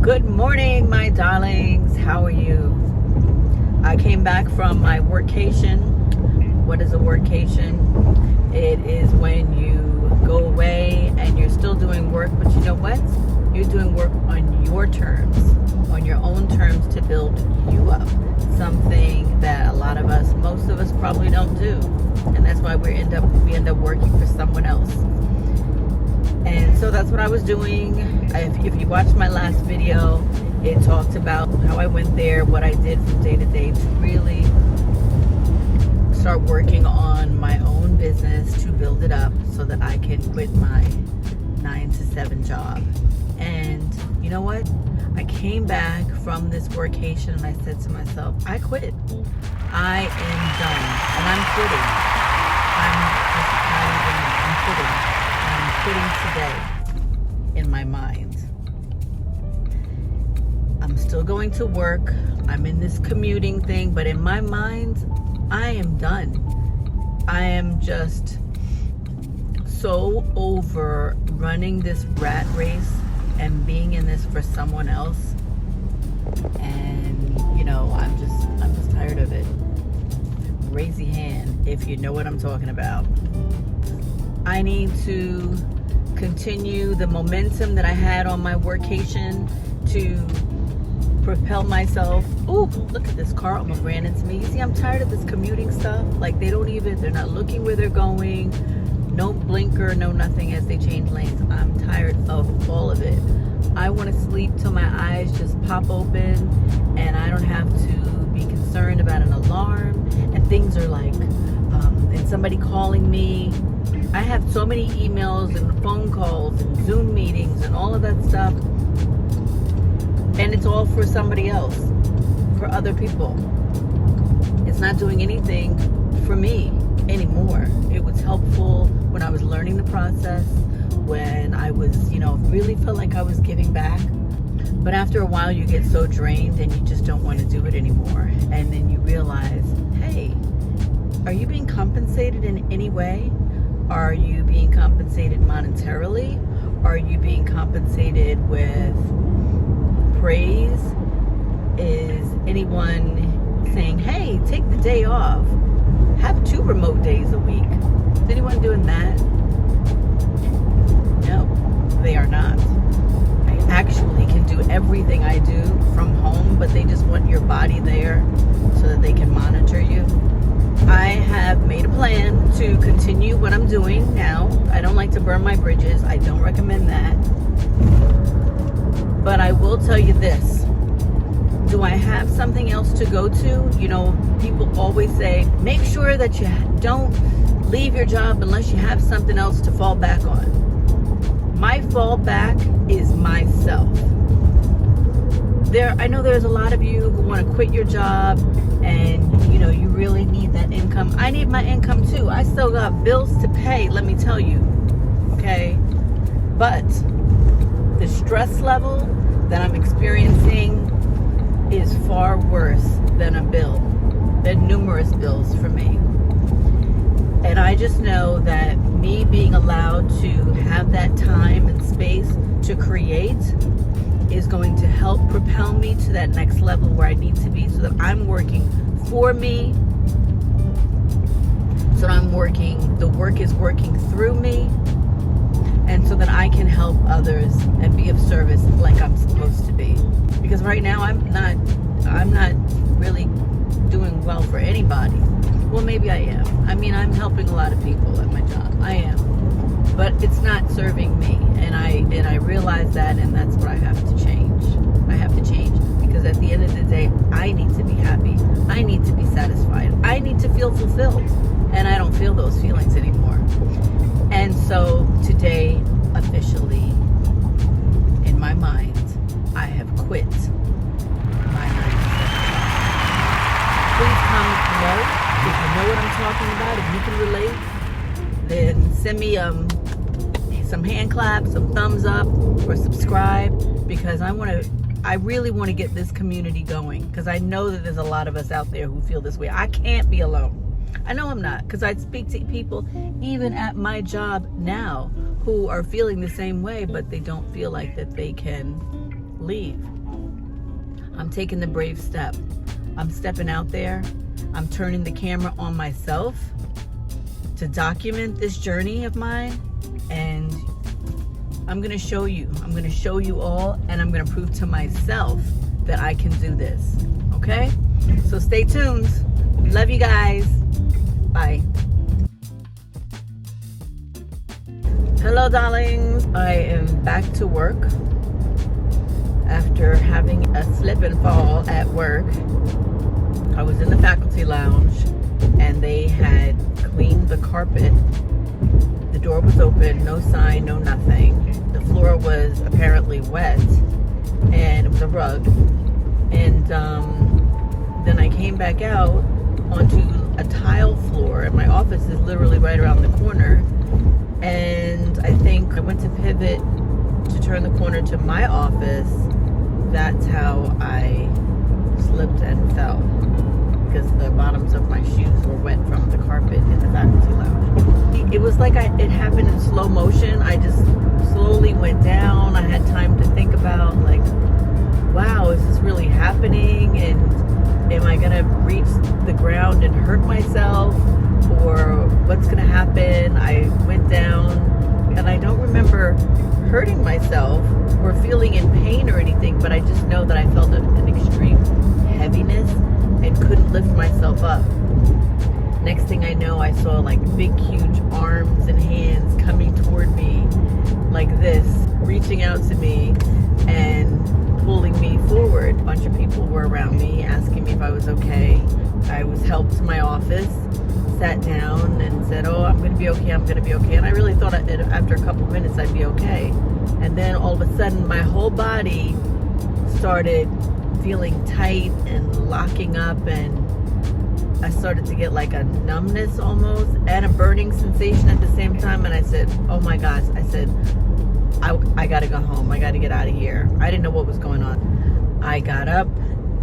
Good morning, my darlings. How are you? I came back from my workation. What is a workation? It is when you go away and you're still doing work, but you know what? You're doing work on your terms, on your own terms to build you up. Something that a lot of us, most of us probably don't do. And that's why we end up working for someone else. And so that's what I was doing. If you watched my last video, it talked about how I went there, what I did from day to day to really start working on my own business to build it up so that I can quit my 9 to 7 job. And you know what? I came back from this workation and I said to myself, I quit. I am done. And I'm quitting. I'm quitting today in my mind. I'm still going to work. I'm in this commuting thing, but in my mind, I am done. I am just so over running this rat race and being in this for someone else. And you know, I'm just tired of it. Raise your hand if you know what I'm talking about. I need to continue the momentum that I had on my workation to propel myself. Ooh, look at this car almost ran into me. You see, I'm tired of this commuting stuff. Like they're not looking where they're going. No blinker, no nothing as they change lanes. I'm tired of all of it. I want to sleep till my eyes just pop open and I don't have to be concerned about an alarm and things are like, and somebody calling me. I have so many emails and phone calls and Zoom meetings and all of that stuff. And it's all for somebody else, for other people. It's not doing anything for me anymore. It was helpful when I was learning the process, when I was, really felt like I was giving back. But after a while, you get so drained and you just don't want to do it anymore. And then you realize, hey, are you being compensated in any way? Are you being compensated monetarily? Are you being compensated with praise? Is anyone saying, hey, take the day off? Have 2 remote days a week. Is anyone doing that? No, they are not. I actually can do everything I do from home, but they just want your body there so that they can monitor you. I have made a plan to continue what I'm doing now. I don't like to burn my bridges. I don't recommend that. But I will tell you this. Do I have something else to go to? People always say, make sure that you don't leave your job unless you have something else to fall back on. My fallback is myself. I know there's a lot of you who want to quit your job and, you really need that income. I need my income too. I still got bills to pay, let me tell you. Okay? But the stress level that I'm experiencing is far worse than a bill. There are numerous bills for me. And I just know that me being allowed to have that time and space to create is going to help propel me to that next level where I need to be, so that I'm working for me, so that the work is working through me, and so that I can help others and be of service like I'm supposed to be. Because right now I'm not really doing well for anybody. Well, maybe I am. I'm helping a lot of people at my job. I am. But it's not serving me. And I realize that, and that's what I have to change. I have to change. Because at the end of the day, I need to be happy. I need to be satisfied. I need to feel fulfilled. And I don't feel those feelings anymore. And so today, officially, in my mind, I have quit my 9 to 7 job. Please comment below if you know what I'm talking about. If you can relate, then send me some hand claps, some thumbs up, or subscribe, because I really want to get this community going, because I know that there's a lot of us out there who feel this way. I can't be alone. I know I'm not, because I speak to people even at my job now who are feeling the same way, but they don't feel like that they can leave. I'm taking the brave step. I'm stepping out there. I'm turning the camera on myself to document this journey of mine, and I'm gonna show you. I'm gonna show you all, and I'm gonna prove to myself that I can do this, okay? So stay tuned. Love you guys. Bye. Hello, darlings. I am back to work after having a slip and fall at work. I was in the faculty lounge and they had cleaned the carpet. The door was open, no sign, no nothing. The floor was apparently wet and it was a rug. And then I came back out onto a tile floor, and my office is literally right around the corner. And I think I went to pivot to turn the corner to my office. That's how I slipped and fell, because the bottoms of my shoes were wet from the carpet in the faculty lounge. It was like it happened in slow motion. I just slowly went down. I had time to think about, like, wow, is this really happening? And am I gonna reach the ground and hurt myself? Or what's gonna happen? I went down and I don't remember hurting myself or feeling in pain or anything, but I just know that I felt an extreme heaviness and couldn't lift myself up. Next thing I know, I saw like big, huge arms and hands coming toward me like this, reaching out to me and pulling me forward. A bunch of people were around me asking me if I was okay. I was helped to my office, sat down and said, oh, I'm going to be okay, I'm going to be okay. And I really thought after a couple minutes I'd be okay. And then all of a sudden my whole body started feeling tight and locking up, and I started to get like a numbness almost and a burning sensation at the same time. And I said, oh my gosh, I said, I got to go home. I got to get out of here. I didn't know what was going on. I got up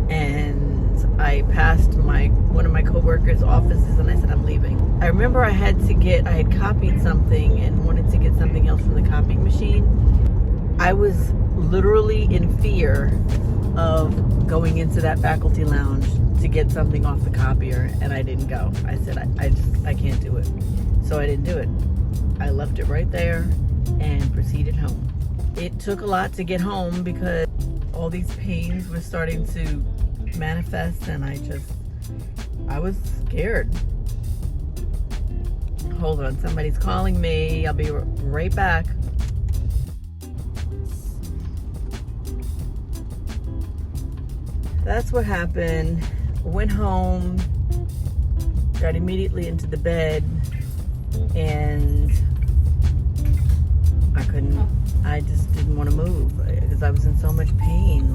and I passed one of my coworkers' offices and I said, I'm leaving. I remember I had copied something and wanted to get something else from the copying machine. I was literally in fear of going into that faculty lounge to get something off the copier, and I didn't go. I said, I can't do it. So I didn't do it. I left it right there and proceeded home. It took a lot to get home because all these pains were starting to manifest, and I was scared. Hold on, somebody's calling me. I'll be right back. That's what happened. Went home, got immediately into the bed, and I just didn't want to move because I was in so much pain.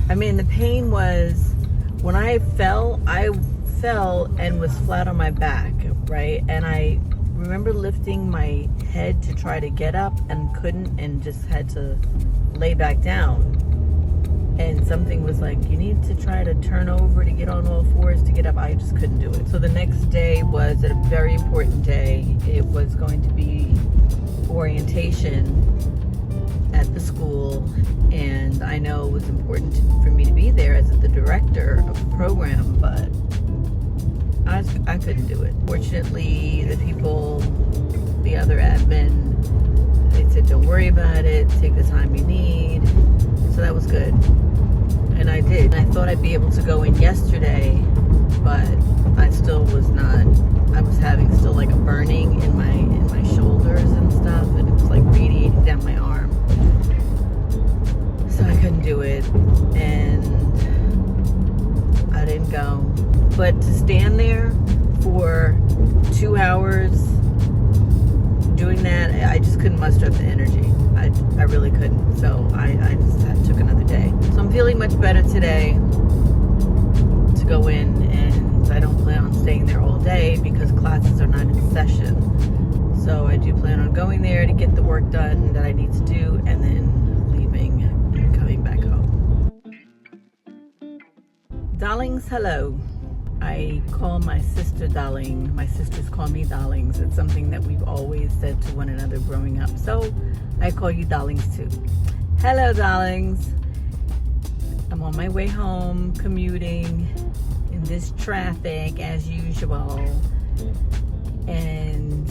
The pain was when I fell and was flat on my back, right? And I remember lifting my head to try to get up and couldn't, and just had to lay back down. And something was like, you need to try to turn over to get on all fours to get up. I just couldn't do it. So the next day was a very important day. It was going to be orientation at the school, and I know it was important for me to be there as the director of the program, but I couldn't do it. Fortunately, the other admin, they said, don't worry about it, take the time you need. So that was good. And I did. I thought I'd be able to go in yesterday, but I still was not. I was having still like a burning in my shoulders and stuff, and it was like radiating down my arm. So I couldn't do it, and I didn't go. But to stand there for 2 hours doing that, I just couldn't muster up the energy. I really couldn't. So I just took another day. So I'm feeling much better today to go in, and I don't plan on staying there all day because classes are not in session. So I do plan on going there to get the work done that I need to do, and then leaving and coming back home. Darlings, hello. I call my sister darling. My sisters call me darlings. It's something that we've always said to one another growing up. So I call you darlings too. Hello, darlings. on my way home, commuting in this traffic as usual. And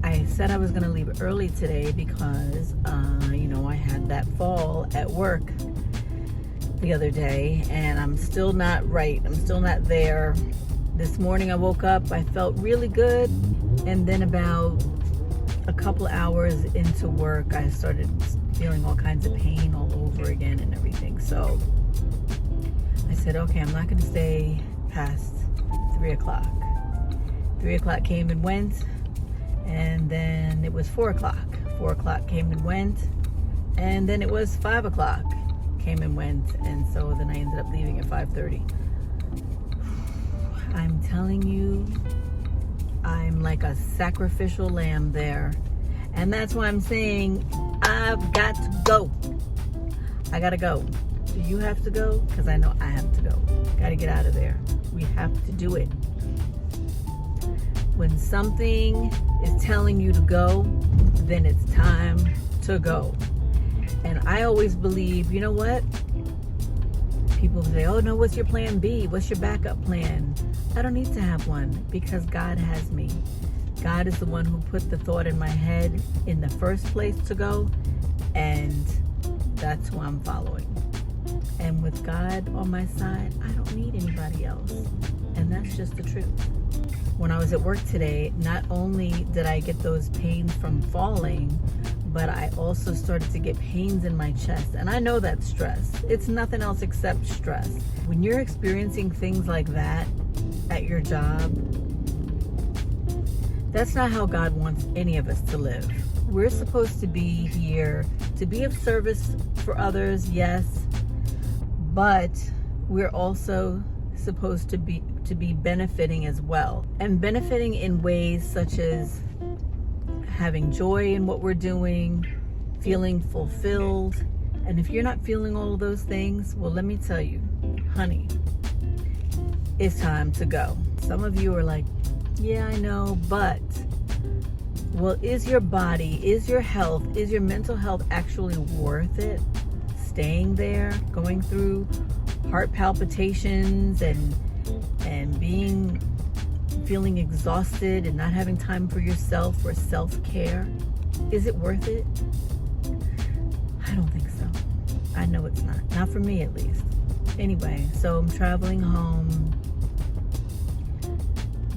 I said I was going to leave early today because, I had that fall at work the other day, and I'm still not right. I'm still not there. This morning I woke up, I felt really good, and then about a couple hours into work, I started feeling all kinds of pain all over again and everything. So I said, okay, I'm not going to stay past 3 o'clock. 3 o'clock came and went, and then it was 4 o'clock. 4 o'clock came and went, and then it was 5 o'clock came and went, and so then I ended up leaving at 5:30. I'm telling you, I'm like a sacrificial lamb there. And that's why I'm saying I've got to go. I gotta go. Do you have to go? Because I know I have to go. Gotta get out of there. We have to do it. When something is telling you to go, then it's time to go. And I always believe, you know what? People say, oh no, what's your plan B? What's your backup plan? I don't need to have one because God has me. God is the one who put the thought in my head in the first place to go, and that's who I'm following. And with God on my side, I don't need anybody else. And that's just the truth. When I was at work today, not only did I get those pains from falling, but I also started to get pains in my chest. And I know that's stress. It's nothing else except stress. When you're experiencing things like that at your job, that's not how God wants any of us to live. We're supposed to be here to be of service for others, yes, but we're also supposed to be benefiting as well, and benefiting in ways such as having joy in what we're doing, feeling fulfilled. And if you're not feeling all of those things, well, let me tell you, honey, it's time to go. Some of you are like, yeah, I know, but, well, is your body, is your health, is your mental health actually worth it? Staying there, going through heart palpitations and feeling exhausted and not having time for yourself or self-care? Is it worth it? I don't think so. I know it's not. Not for me, at least. Anyway, so I'm traveling home,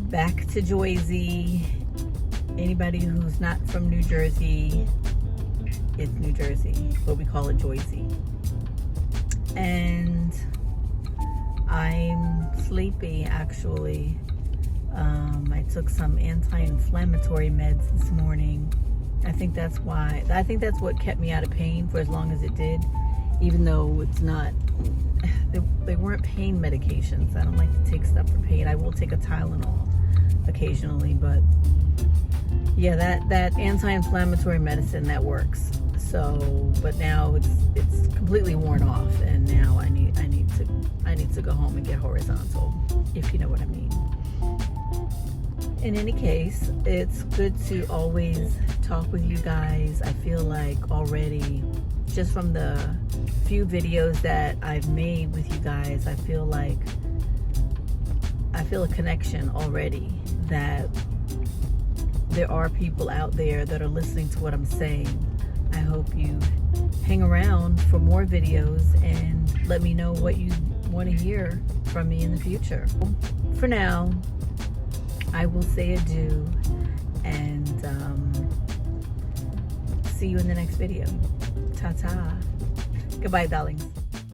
back to Joyzy. Anybody who's not from New Jersey, it's New Jersey, but we call it Joyzy. And I'm sleepy, actually. I took some anti-inflammatory meds this morning. I think that's what kept me out of pain for as long as it did, even though it's not, they weren't pain medications. I don't like to take stuff for pain. I will take a Tylenol occasionally, but yeah, that anti-inflammatory medicine, that works. So, but now it's completely worn off, and now I need to go home and get horizontal, if you know what I mean. In any case, it's good to always talk with you guys. I feel like already, just from the few videos that I've made with you guys, I feel a connection already, that there are people out there that are listening to what I'm saying. I hope you hang around for more videos and let me know what you want to hear from me in the future. For now, I will say adieu and see you in the next video. Ta-ta. Goodbye, darlings.